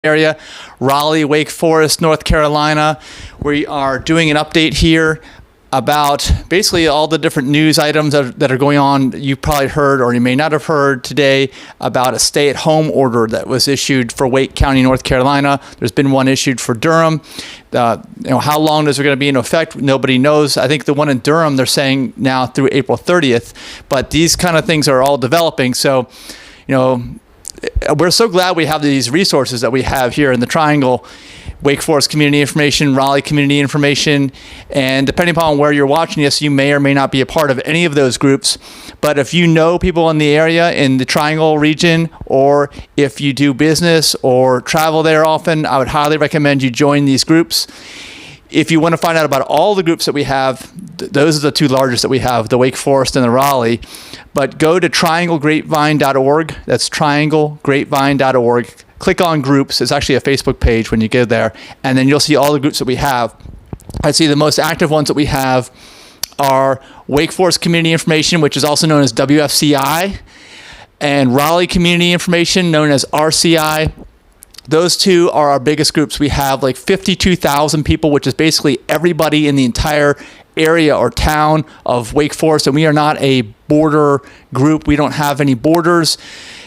area, Raleigh, Wake Forest, North Carolina. We are doing an update here about basically all the different news items that are going on. You probably heard, or you may not have heard today, about a stay-at-home order that was issued for Wake County, North Carolina. There's been one issued for Durham. How long is it going to be in effect? Nobody knows. I think the one in Durham, they're saying now through April 30th, but these kind of things are all developing. So, we're so glad we have these resources that we have here in the Triangle. Wake Forest community information, Raleigh community information, and depending upon where you're watching this, you may or may not be a part of any of those groups. But if you know people in the area, in the Triangle region, or if you do business or travel there often, I would highly recommend you join these groups. If you want to find out about all the groups that we have, those are the two largest that we have, the Wake Forest and the Raleigh. But go to trianglegrapevine.org. That's trianglegrapevine.org. Click on groups. It's actually a Facebook page when you get there. And then you'll see all the groups that we have. I'd say the most active ones that we have are Wake Forest Community Information, which is also known as WFCI, and Raleigh Community Information, known as RCI. Those two are our biggest groups. We have like 52,000 people, which is basically everybody in the entire area or town of Wake Forest. And we are not a border group. We don't have any borders.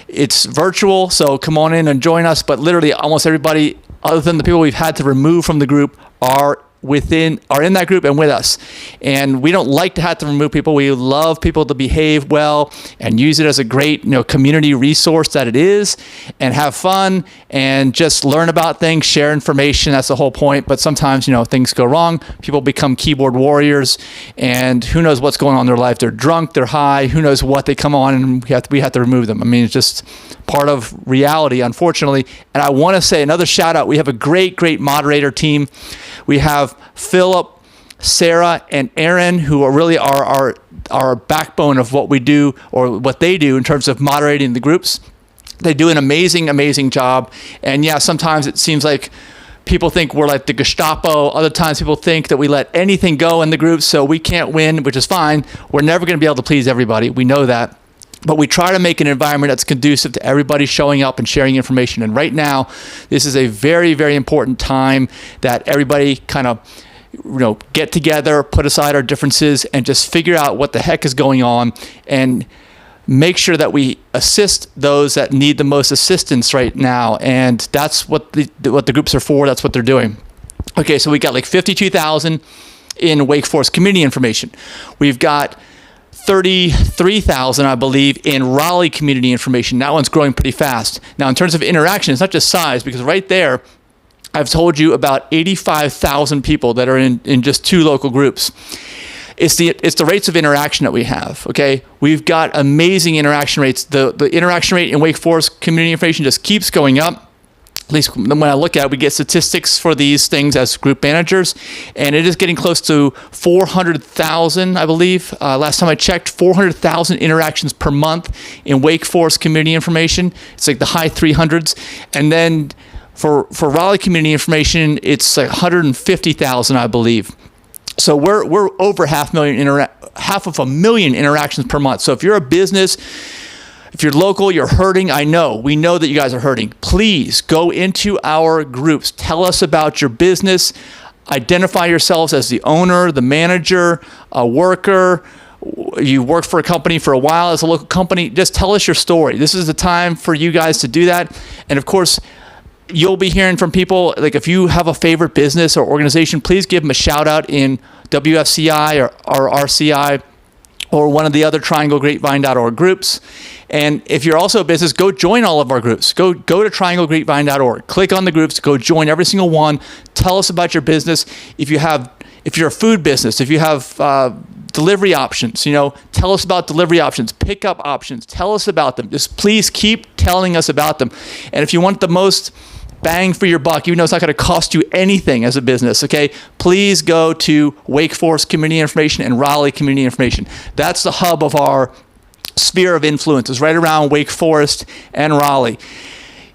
It's virtual, so come on in and join us. But literally almost everybody, other than the people we've had to remove from the group, are in that group and with us. And we don't like to have to remove people. We love people to behave well and use it as a great community resource that it is, and have fun and just learn about things, share information. That's the whole point. But sometimes things go wrong. People become keyboard warriors, and who knows what's going on in their life. They're drunk, they're high, who knows what, they come on, and we have to remove them. I mean, it's just part of reality, unfortunately. And I want to say another shout out. We have a great moderator team. We have Philip, Sarah, and Aaron, who are really our backbone of what we do, or what they do in terms of moderating the groups. They do an amazing job. And yeah, sometimes it seems like people think we're like the Gestapo. Other times people think that we let anything go in the groups, so we can't win, which is fine. We're never going to be able to please everybody. We know that. But we try to make an environment that's conducive to everybody showing up and sharing information. And right now, this is a very important time that everybody kind of get together, put aside our differences, and just figure out what the heck is going on, and make sure that we assist those that need the most assistance right now. And that's what the groups are for. That's what they're doing. Okay, so we got like 52,000 in Wake Forest community information. We've got 33,000, I believe, in Raleigh community information. That one's growing pretty fast. Now, in terms of interaction, it's not just size, because right there, I've told you about 85,000 people that are in just two local groups. It's the rates of interaction that we have, okay? We've got amazing interaction rates. The interaction rate in Wake Forest community information just keeps going up. At least when I look at it, we get statistics for these things as group managers, and it is getting close to 400,000, I believe. Last time I checked, 400,000 interactions per month in Wake Forest community information. It's like the high 300s. And then for Raleigh community information, it's like 150,000, I believe. So we're over half of a million interactions per month. So if you're a business, if you're local, you're hurting, we know that you guys are hurting. Please go into our groups. Tell us about your business. Identify yourselves as the owner, the manager, a worker. You work for a company for a while as a local company. Just tell us your story. This is the time for you guys to do that. And of course, you'll be hearing from people, like if you have a favorite business or organization, please give them a shout out in WFCI or RCI, or one of the other trianglegrapevine.org groups. And if you're also a business, go join all of our groups. Go to trianglegrapevine.org. Click on the groups. Go join every single one. Tell us about your business. If you're a food business, if you have delivery options, tell us about delivery options, pickup options. Tell us about them. Just please keep telling us about them. And if you want the most bang for your buck, even though it's not going to cost you anything as a business, okay? Please go to Wake Forest community information and Raleigh community information. That's the hub of our sphere of influence, is right around Wake Forest and Raleigh.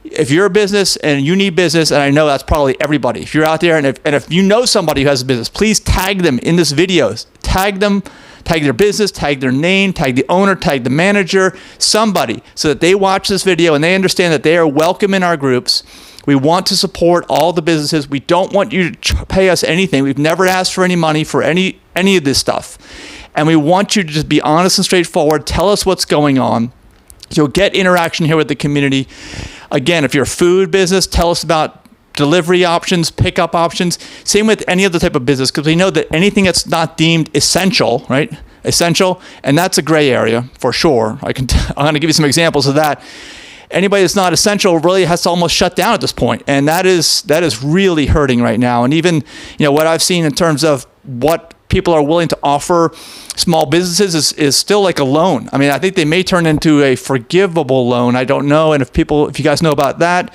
If you're a business and you need business, and I know that's probably everybody, if you're out there and if you know somebody who has a business, please tag them in this video. Tag them, tag their business, tag their name, tag the owner, tag the manager, somebody, so that they watch this video and they understand that they are welcome in our groups. We want to support all the businesses. We don't want you to pay us anything. We've never asked for any money for any of this stuff. And we want you to just be honest and straightforward. Tell us what's going on. You'll get interaction here with the community. Again, if you're a food business, tell us about delivery options, pickup options. Same with any other type of business, because we know that anything that's not deemed essential, right? Essential, and that's a gray area for sure. I'm going to give you some examples of that. Anybody that's not essential really has to almost shut down at this point, and that is really hurting right now. And even what I've seen in terms of what people are willing to offer small businesses is still like a loan. I mean, I think they may turn into a forgivable loan. I don't know. And if you guys know about that,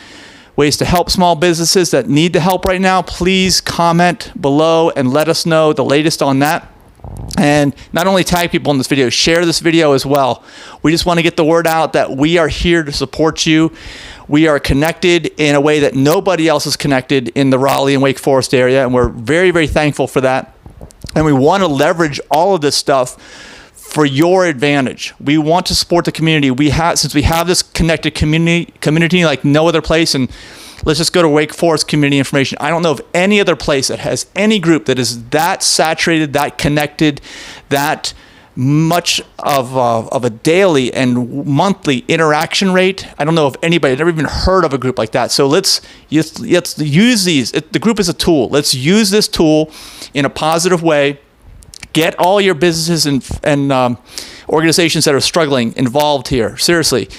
ways to help small businesses that need the help right now, please comment below and let us know the latest on that. And not only tag people in this video, share this video as well. We just want to get the word out that we are here to support you. We are connected in a way that nobody else is connected in the Raleigh and Wake Forest area, and we're very, very thankful for that. And we want to leverage all of this stuff for your advantage. We want to support the community. Since we have this connected community like no other place, and let's just go to Wake Forest community information. I don't know of any other place that has any group that is that saturated, that connected, that much of a daily and monthly interaction rate. I don't know of anybody. I've never even heard of a group like that. So let's use these. The group is a tool. Let's use this tool in a positive way. Get all your businesses and organizations that are struggling involved here. Seriously,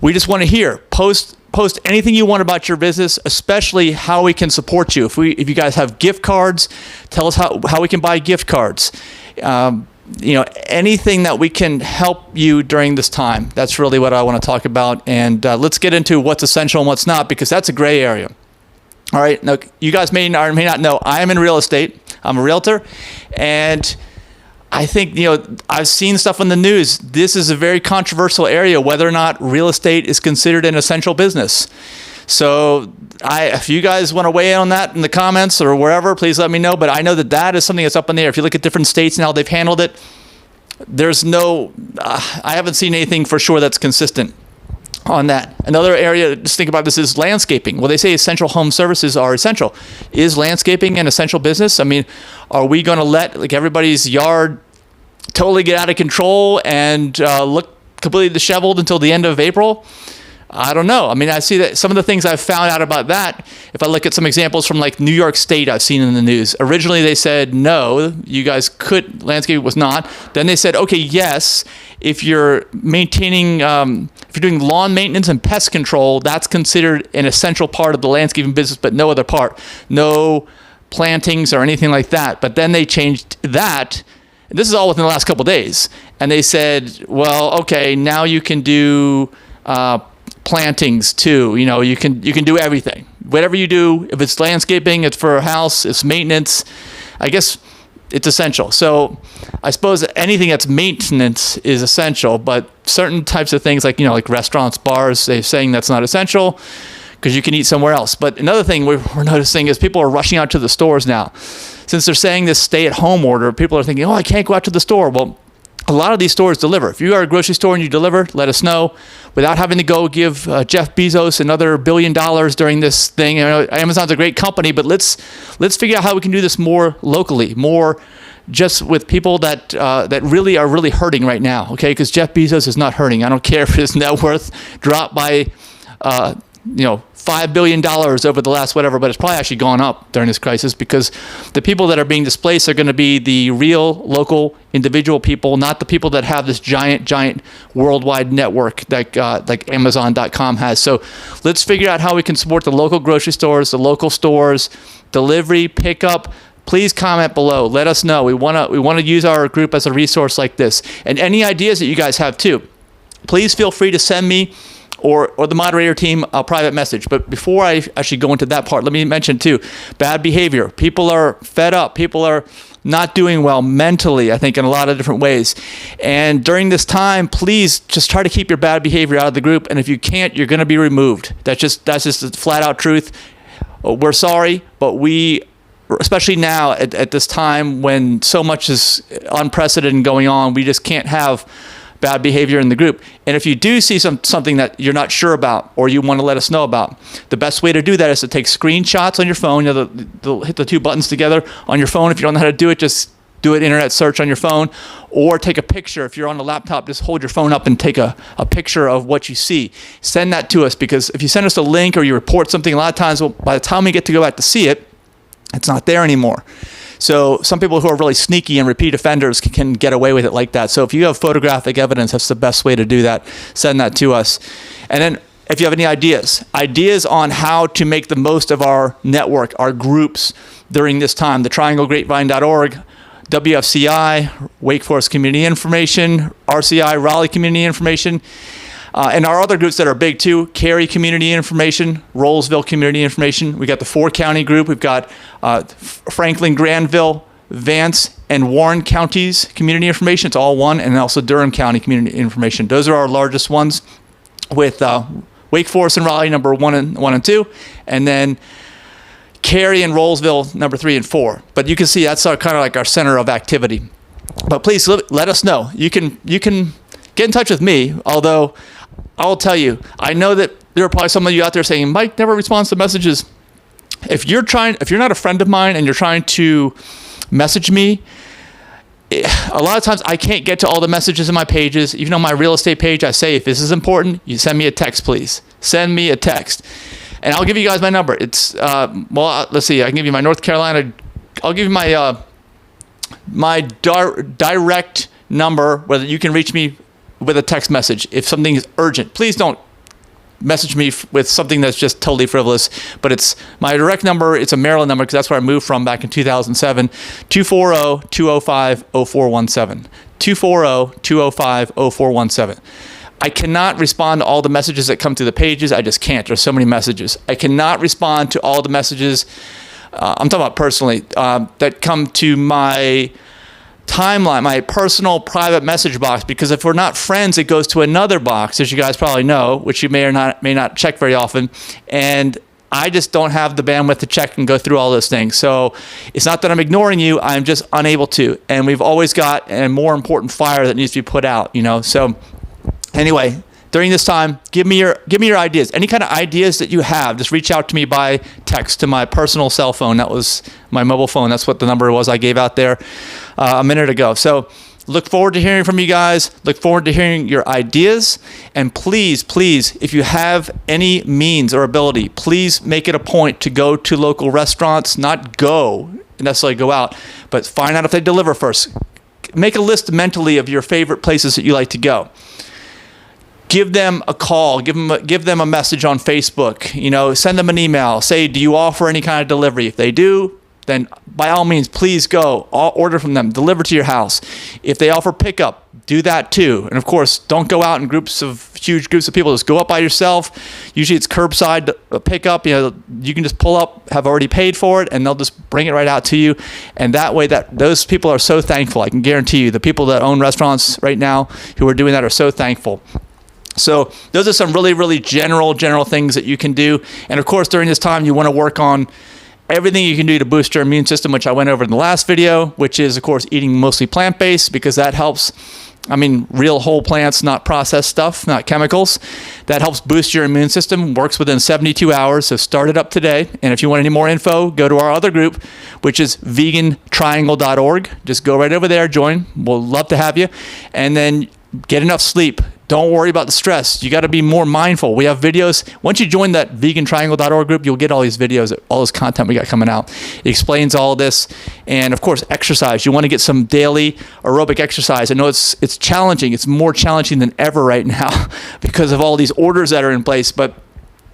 we just want to hear. Post anything you want about your business, especially how we can support you. If you guys have gift cards, tell us how we can buy gift cards. Anything that we can help you during this time. That's really what I want to talk about. And let's get into what's essential and what's not, because that's a gray area. All right. Now, you guys may or may not know, I am in real estate. I'm a realtor. And I think, I've seen stuff in the news. This is a very controversial area, whether or not real estate is considered an essential business. So if you guys want to weigh in on that in the comments or wherever, please let me know. But I know that is something that's up in the air. If you look at different states and how they've handled it, I haven't seen anything for sure that's consistent on that. Another area, just think about this, is landscaping. Well, they say essential home services are essential. Is landscaping an essential business? I mean, are we going to let everybody's yard totally get out of control and look completely disheveled until the end of April? I don't know. I mean, I see that some of the things I've found out about that, if I look at some examples from New York State I've seen in the news. Originally, they said, no, you guys could, landscaping was not. Then they said, okay, yes, if you're maintaining, if you're doing lawn maintenance and pest control, that's considered an essential part of the landscaping business, but no other part. No plantings or anything like that. But then they changed that. This is all within the last couple of days. And they said, well, okay, now you can do plantings too. You can do everything. Whatever you do, if it's landscaping, it's for a house, it's maintenance, I guess it's essential. So I suppose anything that's maintenance is essential, but certain types of things like restaurants, bars, they're saying that's not essential because you can eat somewhere else. But another thing we're noticing is people are rushing out to the stores now. Since they're saying this stay-at-home order, people are thinking, I can't go out to the store. Well, a lot of these stores deliver. If you are a grocery store and you deliver, let us know without having to go give Jeff Bezos another $1 billion during this thing. Amazon's a great company, but let's figure out how we can do this more locally, more just with people that really are really hurting right now. Okay, because Jeff Bezos is not hurting. I don't care if his net worth dropped by $5 billion over the last whatever, but it's probably actually gone up during this crisis, because the people that are being displaced are going to be the real local individual people, not the people that have this giant worldwide network that like Amazon.com has. So let's figure out how we can support the local grocery stores, the local stores, delivery, pickup. Please comment below. Let us know. We want to use our group as a resource like this. And any ideas that you guys have too, please feel free to send me or the moderator team a private message. But before I actually go into that part, let me mention too, bad behavior. People are fed up. People are not doing well mentally, I think, in a lot of different ways. And during this time, please just try to keep your bad behavior out of the group. And if you can't, you're going to be removed. That's just the flat out truth. We're sorry, but we, especially now at this time when so much is unprecedented going on, we just can't have bad behavior in the group. And if you do see something that you're not sure about or you want to let us know about, the best way to do that is to take screenshots on your phone. Hit the two buttons together on your phone. If you don't know how to do it, just do an internet search on your phone, or take a picture. If you're on a laptop, just hold your phone up and take a picture of what you see. Send that to us, because if you send us a link or you report something, a lot of times, by the time we get to go back to see it, it's not there anymore. So some people who are really sneaky and repeat offenders can get away with it like that. So if you have photographic evidence, that's the best way to do that. Send that to us. And then if you have any ideas on how to make the most of our network, our groups during this time, the trianglegrapevine.org, WFCI, Wake Forest Community Information, RCI, Raleigh Community Information, and our other groups that are big too: Cary Community Information, Rollsville Community Information. We got the 4-county group. We've got Franklin, Granville, Vance, and Warren counties community information. It's all one, and also Durham County community information. Those are our largest ones, with Wake Forest and Raleigh number 1 and 2, and then Cary and Rollsville number 3 and 4. But you can see that's kind of like our center of activity. But please let us know. You can get in touch with me, although I'll tell you, I know that there are probably some of you out there saying, Mike never responds to messages. If you're not a friend of mine and you're trying to message me, a lot of times I can't get to all the messages in my pages. Even on my real estate page, I say, if this is important, you send me a text, please. Send me a text. And I'll give you guys my number. It's, let's see, I can give you my North Carolina, I'll give you my direct number, whether you can reach me with a text message. If something is urgent, please don't message me with something that's just totally frivolous. But it's my direct number. It's a Maryland number, because that's where I moved from back in 2007, 240-205-0417, 240-205-0417. I cannot respond to all the messages that come through the pages. I just can't. There's so many messages. I cannot respond to all the messages, I'm talking about personally, that come to my timeline, my personal private message box, because if we're not friends, it goes to another box, as you guys probably know, which you may not check very often. And I just don't have the bandwidth to check and go through all those things. So it's not that I'm ignoring you. I'm just unable to. And we've always got a more important fire that needs to be put out, So anyway, during this time, give me your ideas. Any kind of ideas that you have, just reach out to me by text to my personal cell phone. That was my mobile phone. That's what the number was I gave out there a minute ago. So look forward to hearing from you guys. Look forward to hearing your ideas. And please, if you have any means or ability, please make it a point to go to local restaurants, not necessarily go out, but find out if they deliver first. Make a list mentally of your favorite places that you like to go. Give them a call, give them a message on Facebook, send them an email, say, do you offer any kind of delivery? If they do, then by all means, please go, order from them, deliver to your house. If they offer pickup, do that too. And of course, don't go out in huge groups of people, just go up by yourself. Usually it's curbside pickup, you can just pull up, have already paid for it, and they'll just bring it right out to you. And that way, those people are so thankful. I can guarantee you, the people that own restaurants right now who are doing that are so thankful. So those are some really, really general things that you can do. And of course, during this time, you want to work on everything you can do to boost your immune system, which I went over in the last video, which is, of course, eating mostly plant-based, because that helps. Real whole plants, not processed stuff, not chemicals. That helps boost your immune system, works within 72 hours. So start it up today. And if you want any more info, go to our other group, which is vegantriangle.org. Just go right over there, join. We'll love to have you. And then get enough sleep. Don't worry about the stress. You got to be more mindful. We have videos. Once you join that vegantriangle.org group, you'll get all these videos, all this content we got coming out. It explains all of this. And of course, exercise. You want to get some daily aerobic exercise. I know it's challenging. It's more challenging than ever right now because of all these orders that are in place, but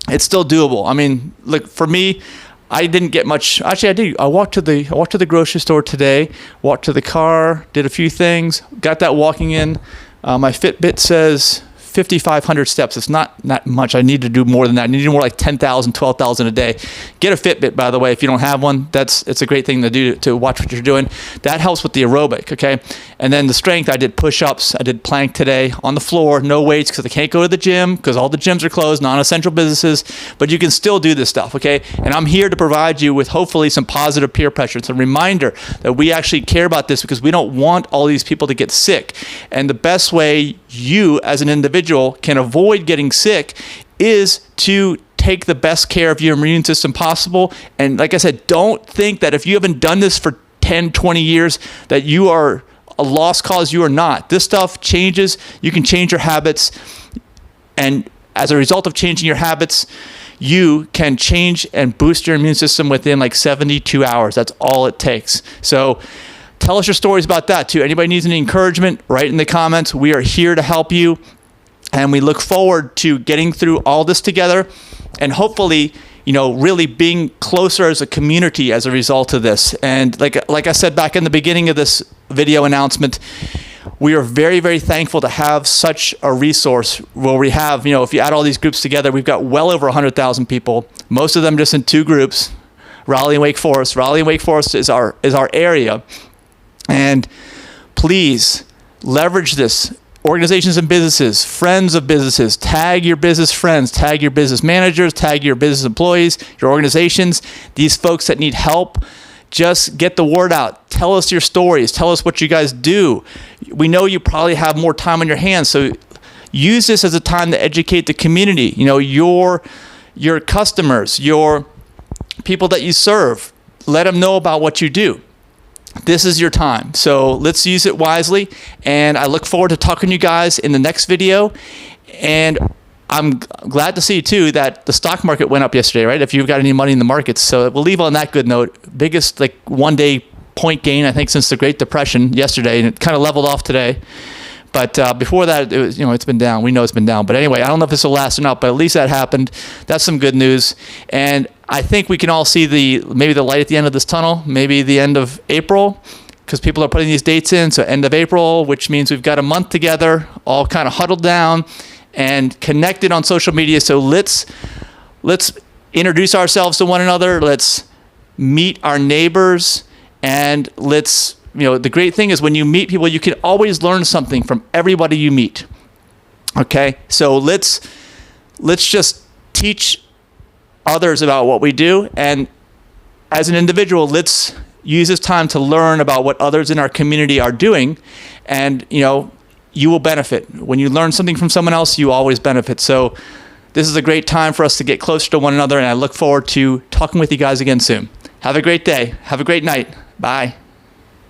it's still doable. Look, for me, I didn't get much. Actually, I did. I walked to the grocery store today, walked to the car, did a few things, got that walking in. My Fitbit says 5,500 steps. It's not much. I need to do more than that. I need to do more like 10,000, 12,000 a day. Get a Fitbit, by the way, if you don't have one. It's a great thing to do to watch what you're doing. That helps with the aerobic, okay? And then the strength, I did push-ups. I did plank today on the floor, no weights because I can't go to the gym because all the gyms are closed, non-essential businesses, but you can still do this stuff, okay? And I'm here to provide you with hopefully some positive peer pressure. It's a reminder that we actually care about this because we don't want all these people to get sick. And the best way you as an individual can avoid getting sick is to take the best care of your immune system possible. And like I said, don't think that if you haven't done this for 10, 20 years that you are a lost cause. You are not. This stuff changes. You can change your habits. And as a result of changing your habits, you can change and boost your immune system within like 72 hours. That's all it takes. So tell us your stories about that too. Anybody needs any encouragement, write in the comments. We are here to help you. And we look forward to getting through all this together and hopefully, really being closer as a community as a result of this. And like I said back in the beginning of this video announcement, we are very, very thankful to have such a resource where we have, if you add all these groups together, we've got well over 100,000 people, most of them just in 2 groups, Raleigh and Wake Forest. Raleigh and Wake Forest is our area. And please leverage this. Organizations and businesses, friends of businesses, tag your business friends, tag your business managers, tag your business employees, your organizations, these folks that need help. Just get the word out. Tell us your stories. Tell us what you guys do. We know you probably have more time on your hands, so use this as a time to educate the community. Your customers, your people that you serve. Let them know about what you do. This is your time. So let's use it wisely. And I look forward to talking to you guys in the next video. And I'm glad to see too that the stock market went up yesterday, right? If you've got any money in the markets. So we'll leave on that good note. Biggest one-day point gain, I think, since the Great Depression yesterday. And it kind of leveled off today. But before that, it was, it's been down. We know it's been down. But anyway, I don't know if this will last or not, but at least that happened. That's some good news. And I think we can all see maybe the light at the end of this tunnel, maybe the end of April, because people are putting these dates in. So end of April, which means we've got a month together, all kind of huddled down and connected on social media. So let's introduce ourselves to one another. Let's meet our neighbors, and let's. The great thing is when you meet people, you can always learn something from everybody you meet. Okay? So let's just teach others about what we do. And as an individual, let's use this time to learn about what others in our community are doing. And, you will benefit. When you learn something from someone else, you always benefit. So this is a great time for us to get closer to one another. And I look forward to talking with you guys again soon. Have a great day. Have a great night. Bye.